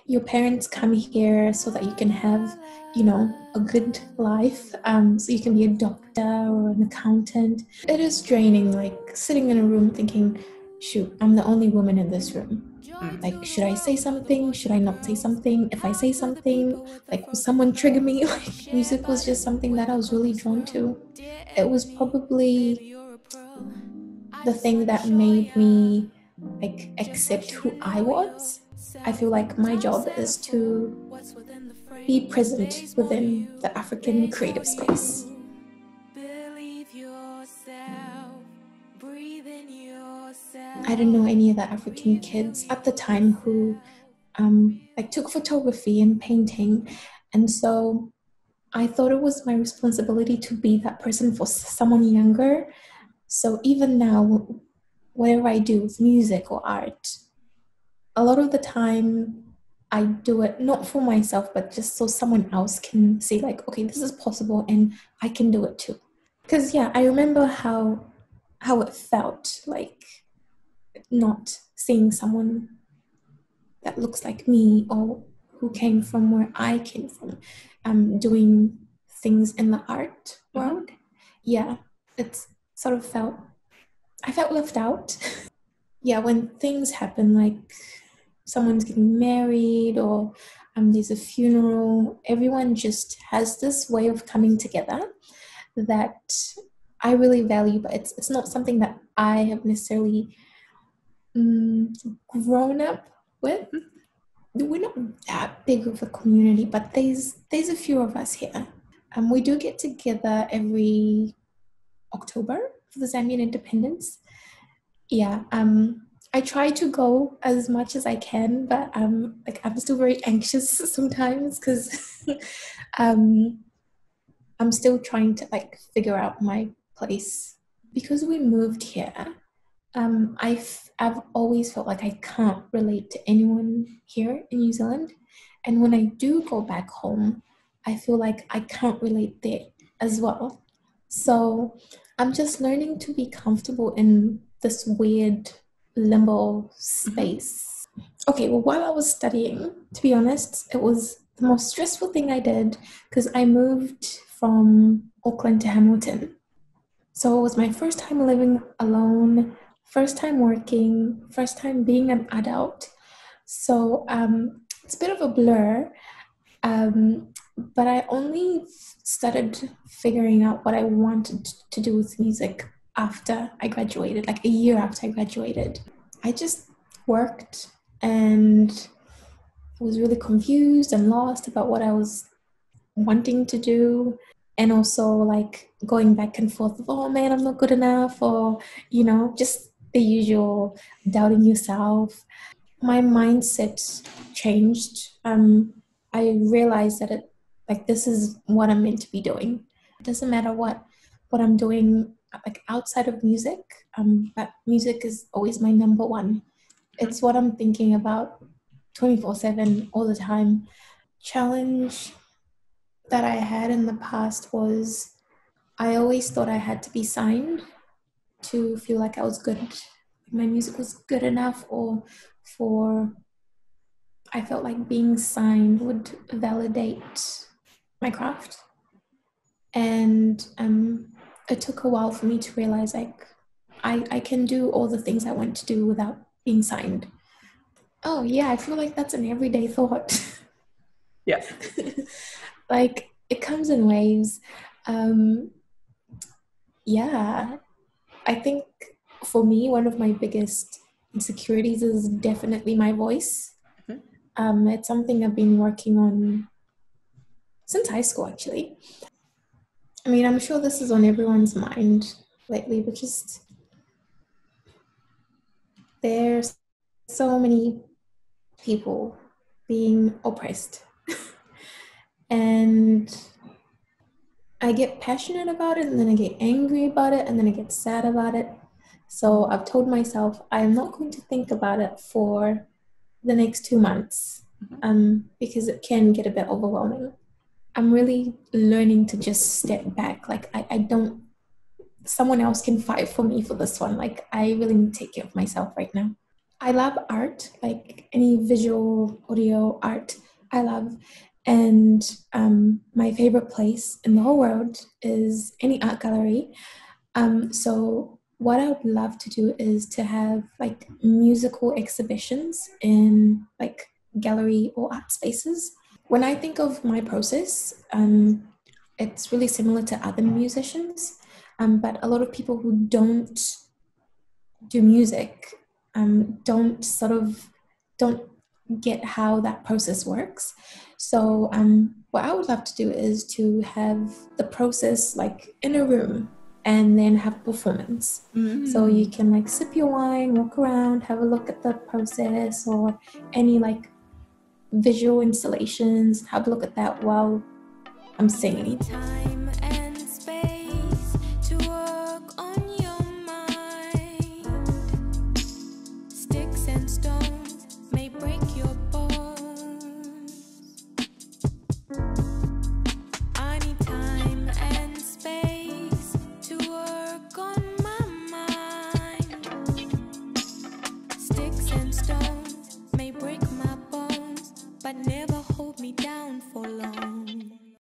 your parents come here so that you can have, a good life. So you can be a doctor or an accountant. It is draining, like sitting in a room thinking, shoot, I'm the only woman in this room. Like, should I say something? Should I not say something? If I say something, like, will someone trigger me? Like, music was just something that I was really drawn to. It was probably the thing that made me, like, accept who I was. I feel like my job is to be present within the African creative space. I didn't know any of the African kids at the time who like took photography and painting, and so I thought it was my responsibility to be that person for someone younger. So even now, whatever I do with music or art, a lot of the time I do it not for myself, but just so someone else can say, like, okay, this is possible and I can do it too. Because yeah, I remember how it felt, like not seeing someone that looks like me or who came from where I came from, doing things in the art world. Yeah, it's sort of I felt left out. Yeah, when things happen, like someone's getting married or there's a funeral, everyone just has this way of coming together that I really value, but it's not something that I have necessarily grown up with. We're not that big of a community, but there's a few of us here. We do get together every October for the Zambian independence. Yeah, I try to go as much as I can, but like I'm still very anxious sometimes because I'm still trying to like figure out my place. Because we moved here, I've always felt like I can't relate to anyone here in New Zealand, and when I do go back home, I feel like I can't relate there as well. So I'm just learning to be comfortable in this weird limbo space. Okay, well, while I was studying, to be honest, it was the most stressful thing I did because I moved from Auckland to Hamilton. So it was my first time living alone, first time working, first time being an adult. So it's a bit of a blur, but I only started figuring out what I wanted to do with music after I graduated, like a year after I graduated. I just worked and was really confused and lost about what I was wanting to do, and also like going back and forth of, oh man, I'm not good enough, or just the usual doubting yourself. My mindset changed. I realized that this is what I'm meant to be doing. It doesn't matter what I'm doing like outside of music, but music is always my number one. It's what I'm thinking about 24/7 all the time. Challenge that I had in the past was I always thought I had to be signed to feel like I was good. My music was good enough, or for I felt like being signed would validate my craft. And it took a while for me to realize like I can do all the things I want to do without being signed. Oh yeah, I feel like that's an everyday thought. Yeah. Like it comes in waves. Yeah, I think for me, one of my biggest insecurities is definitely my voice. It's something I've been working on since high school, actually. I mean, I'm sure this is on everyone's mind lately, but just there's so many people being oppressed. And I get passionate about it, and then I get angry about it, and then I get sad about it. So I've told myself I'm not going to think about it for the next 2 months, because it can get a bit overwhelming. I'm really learning to just step back. Like I don't, someone else can fight for me for this one. Like I really need to take care of myself right now. I love art, like any visual, audio art, I love. And my favorite place in the whole world is any art gallery. So what I would love to do is to have like musical exhibitions in like gallery or art spaces. When I think of my process, it's really similar to other musicians, but a lot of people who don't do music don't get how that process works. So what I would love to do is to have the process like in a room and then have a performance. So you can like sip your wine, walk around, have a look at the process or any like visual installations, have a look at that while I'm singing. Time and space to work on your mind. Sticks and stones may break your bones. I need time and space to work on my mind. Sticks and stones may break my bones, but never